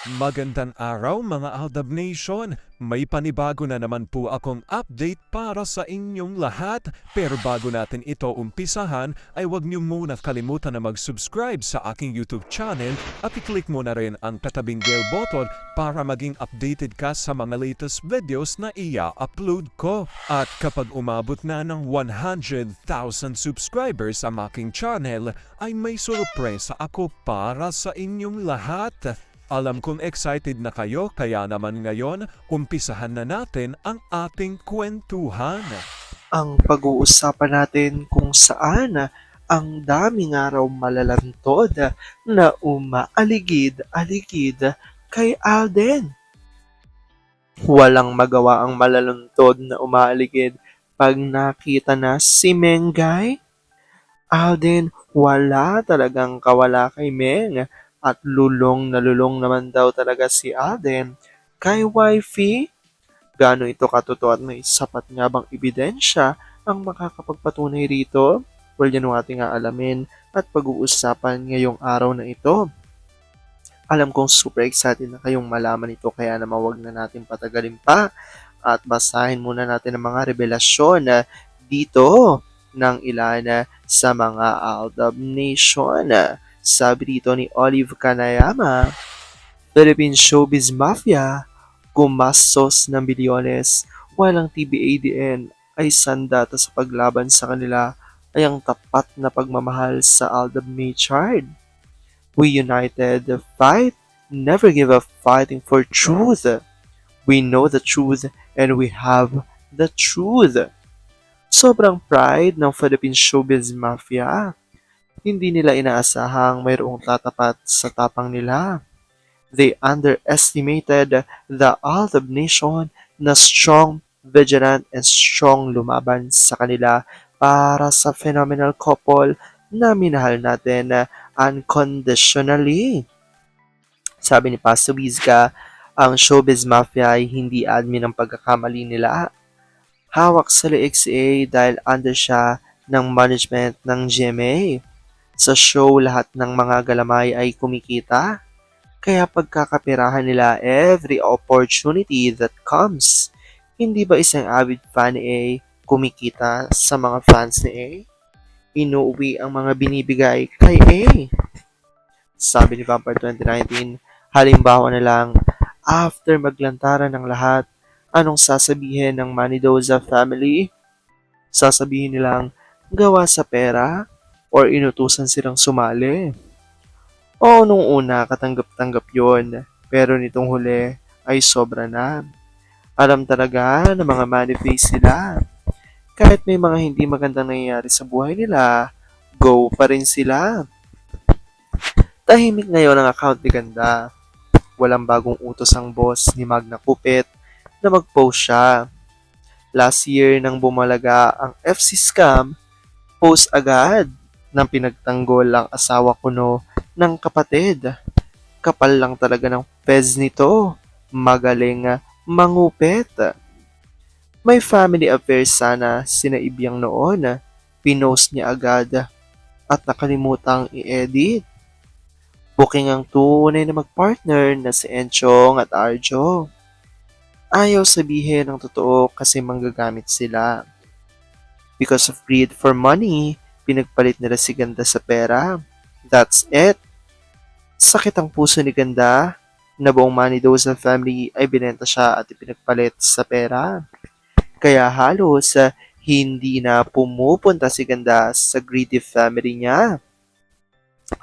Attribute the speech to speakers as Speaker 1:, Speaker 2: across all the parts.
Speaker 1: Magandang araw mga Aldab Nation! May panibago na naman po akong update para sa inyong lahat. Pero bago natin ito umpisahan, ay huwag niyo muna kalimutan na mag-subscribe sa aking YouTube channel at i-click mo na rin ang katabing bell button para maging updated ka sa mga latest videos na ia-upload ko. At kapag umabot na ng 100,000 subscribers ang aking channel, ay may sorpresa ako para sa inyong lahat. Alam kong excited na kayo kaya naman ngayon, umpisahan na natin ang ating kwentuhan.
Speaker 2: Ang pag-uusapan natin kung saan ang daming araw malalantod na umaaligid-aligid kay Alden. Walang magawa ang malalantod na umaaligid pag nakita na si Mengay. Alden, wala talagang kawala kay Meng at lulong na lulong naman daw talaga si Alden kay Wifey. Gaano ito katotoo at may sapat nga bang ebidensya ang makakapagpatunay rito? Well, yan ang ating aalamin at pag-uusapan ngayong araw na ito. Alam kong super excited na kayong malaman ito kaya naman wag na natin patagalin pa at basahin muna natin ang mga revelasyon dito ng ilan sa mga Aldab Nation. Sabi dito ni Olive Kanayama, Philippine Showbiz Mafia, gumastos ng bilyones, while ang TBADN ay sandata sa paglaban sa kanila ay ang tapat na pagmamahal sa Aldab Maychard. We united fight, never give up fighting for truth. We know the truth and we have the truth. Sobrang pride ng Philippine Showbiz Mafia. Hindi nila inaasahang mayroong tatapat sa tapang nila. They underestimated the Aldab Nation na strong, vigilant, and strong lumaban sa kanila para sa phenomenal couple na minahal natin unconditionally. Sabi ni Pastor Wizka, ang Showbiz Mafia ay hindi admin ang pagkakamali nila. Hawak sa leeg si A dahil under siya ng management ng GMA. Sa show, lahat ng mga galamay ay kumikita. Kaya pagkakapirahan nila every opportunity that comes. Hindi ba isang avid fan ni A kumikita sa mga fans ni A? Inuuwi ang mga binibigay kay A. Sabi ni Vampire 2019, halimbawa na lang, after maglantaran ng lahat, anong sasabihin ng Manidoza family? Sasabihin nilang, gawa sa pera? Or inutusan silang sumali? Oo, nung una, katanggap-tanggap yon. Pero nitong huli, ay sobra na. Alam talaga ng mga manifest sila. Kahit may mga hindi magandang nangyayari sa buhay nila, go pa rin sila. Tahimik ngayon ang account ni Ganda. Walang bagong utos ang boss ni Magna Kupit na mag-post siya. Last year nang bumalaga ang FC scam, post agad ng pinagtanggol ang asawa kuno ng kapatid. Kapal lang talaga ng pez nito. Magaling mangupit. May family affair sana sina Ibyang noon. Pinost niya agad at nakalimutang i-edit. Booking ang tunay na magpartner na si Enchong at Arjo. Ayaw sabihin ang totoo kasi manggagamit sila. Because of greed for money, pinagpalit nila si Ganda sa pera. That's it. Sakit ang puso ni Ganda na buong Manidoza family ay binenta siya at ipinagpalit sa pera. Kaya halos hindi na pumupunta si Ganda sa greedy family niya.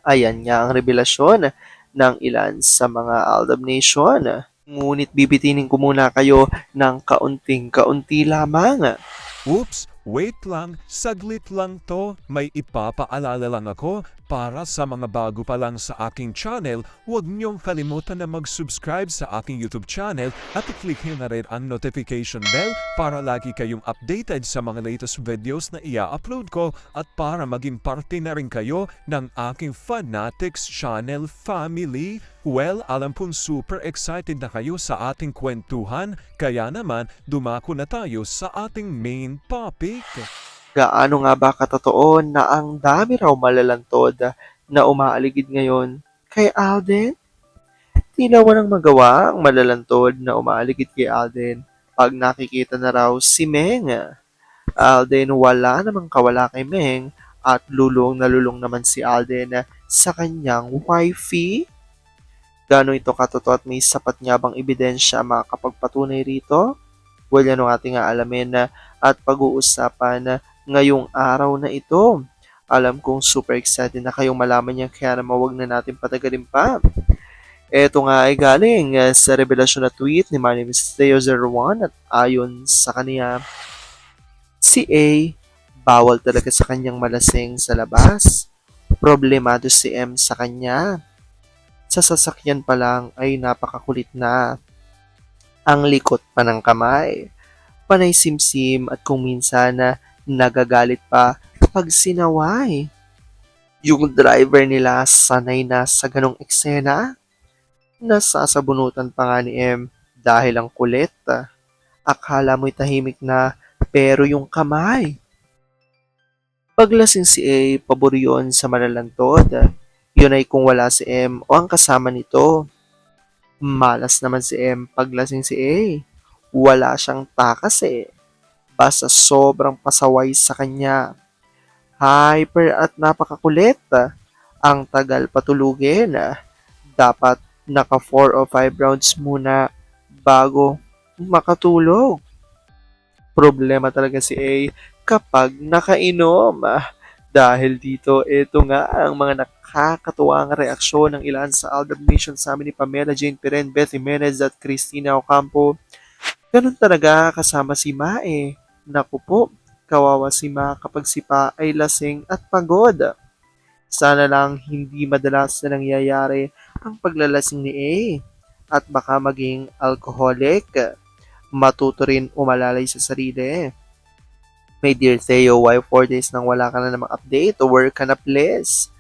Speaker 2: Ayan nga ang revelasyon ng ilan sa mga Aldab Nation. Ngunit bibitinin ko muna kayo ng kaunting-kaunti lamang.
Speaker 1: Oops! Wait lang, saglit lang to. May ipapaalala lang ako para sa mga bago pa lang sa aking channel, huwag niyong kalimutan na mag-subscribe sa aking YouTube channel at i-click nyo na rin ang notification bell para lagi kayong updated sa mga latest videos na ia-upload ko at para maging parte na rin kayo ng aking Fanatics channel family. Well, alam pong super excited na kayo sa ating kwentuhan, kaya naman dumako na tayo sa ating main topic.
Speaker 2: Gaano nga ba katotoo na ang dami raw malalantod na umaaligid ngayon kay Alden? Tila walang magawa ang malalantod na umaaligid kay Alden pag nakikita na raw si Meng. Alden wala namang kawala kay Meng at lulong na lulong naman si Alden sa kanyang wifey. Gano'n ito katotoo at may sapat nga bang ebidensya ang makakapagpatunay rito? Well, yan ang ating aalamin at pag-uusapan ngayong araw na ito. Alam kong super excited na kayong malaman yan kaya naman wag na natin patagalin pa. Ito nga ay galing sa revelasyon na tweet ni My Name is Theo01 at ayon sa kanya, si A bawal talaga sa kanyang malasing sa labas. Problemado si M sa kanya. Sa sasakyan pa lang ay napakakulit na. Ang likot pa ng kamay. Panay simsim at kung minsan na nagagalit pa kapag sinaway. Yung driver nila sanay na sa ganong eksena. Nasasabunutan pa nga ni M dahil ang kulit. Akala mo'y tahimik na pero yung kamay. Paglasing si A, pabor yun sa malalantod. Yun ay kung wala si M o ang kasama nito. Malas naman si M paglasing si A. Wala siyang takas eh. Basta sobrang pasaway sa kanya. Hyper at napakakulit. Ang tagal patulugin. Dapat naka 4 o 5 rounds muna bago makatulog. Problema talaga si A kapag nakainom. Dahil dito, ito nga ang mga nakakatuwang reaksyon ng ilan sa Aldab Nation sa amin ni Pamela Jane Peren, Beth Jimenez at Cristina Ocampo. Ganun talaga kasama si Ma eh. Naku po, kawawa si Ma kapag si Pa ay lasing at pagod. Sana lang hindi madalas na nangyayari ang paglalasing ni A at baka maging alcoholic. Matuto rin umalalay sa sarili. My dear Theo, why 4 days nang wala ka na namang update? Work ka na please.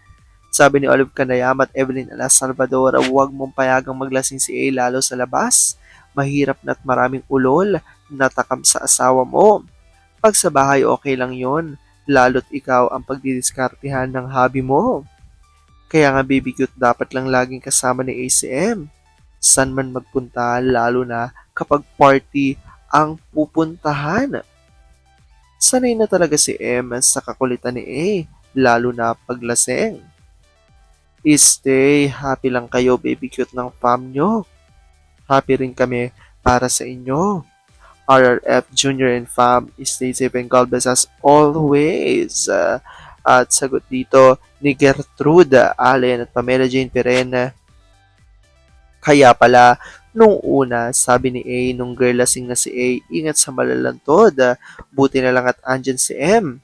Speaker 2: Sabi ni Olive Canayam at Evelyn Ala Salvador, huwag mong payagang maglasing si A lalo sa labas. Mahirap na't maraming ulol na takam sa asawa mo. Pag sa bahay okay lang yon, lalo't ikaw ang pagdidiskartehan ng hobby mo. Kaya nga baby cute dapat lang laging kasama ni ACM. San man magpunta lalo na kapag party ang pupuntahan. Sanay na talaga si M sa kakulitan ni A, lalo na paglaseng. Stay happy lang kayo baby cute ng fam nyo. Happy rin kami para sa inyo. RRF Junior and Fam, stay safe and God bless as always. At sagot dito ni Gertrude Allen at Pamela Jane Perena. Kaya pala, nung una, sabi ni A, nung girl lasing na si A, ingat sa malalantod. Buti na lang at andyan si M.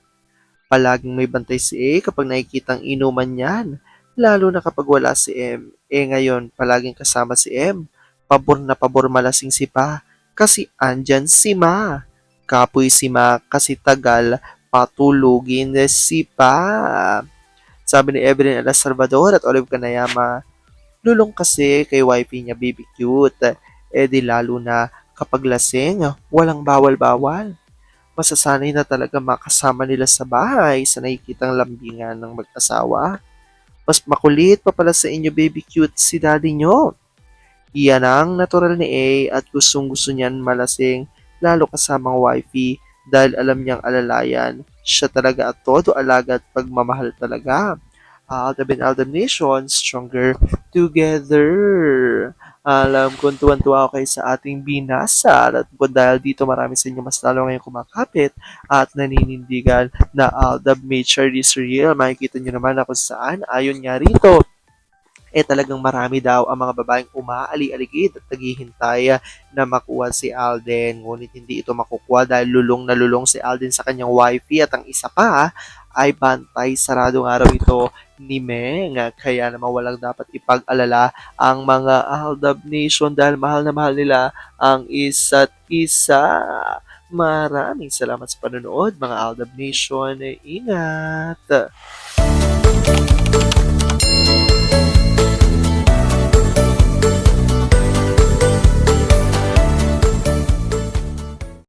Speaker 2: Palaging may bantay si A kapag nakikitang inuman yan. Lalo na kapag wala si M. Ngayon, palaging kasama si M. Pabor na pabor malasing si Pa. Kasi andyan si Ma. Kapoy si Ma kasi tagal patulugin si Pa. Sabi ni Evelyn Ala Salvador at Olive Canayama, lulong kasi kay wifey niya baby cute. Di lalo na kapag lasing, walang bawal-bawal. Masasanay na talaga makasama nila sa bahay sa nakikitang lambingan ng mag-asawa. Mas makulit pa pala sa inyo baby cute si daddy nyo. Iyan ang natural ni A at gustong-gusto niyan malasing lalo kasamang wifey dahil alam niyang alalayan. Siya talaga at todo alaga at pagmamahal talaga. Aldab and Aldab Nation, stronger together. Alam kong tuwan-tuwa ako kayo sa ating binasa at dahil dito marami sa inyo mas lalo ngayong kumakapit at naninindigan na Aldab Nature is real. Makikita nyo naman ako saan. Ayon nga rito, talagang marami daw ang mga babaeng umaali-aligid at naghihintay na makuha si Alden. Ngunit hindi ito makukuha dahil lulong na lulong si Alden sa kanyang wifey at ang isa pa ay bantay saradong araw ito ni Meng. Kaya naman walang dapat ipag-alala ang mga Aldab Nation dahil mahal na mahal nila ang isa't isa. Maraming salamat sa panonood mga Aldab Nation. Ingat!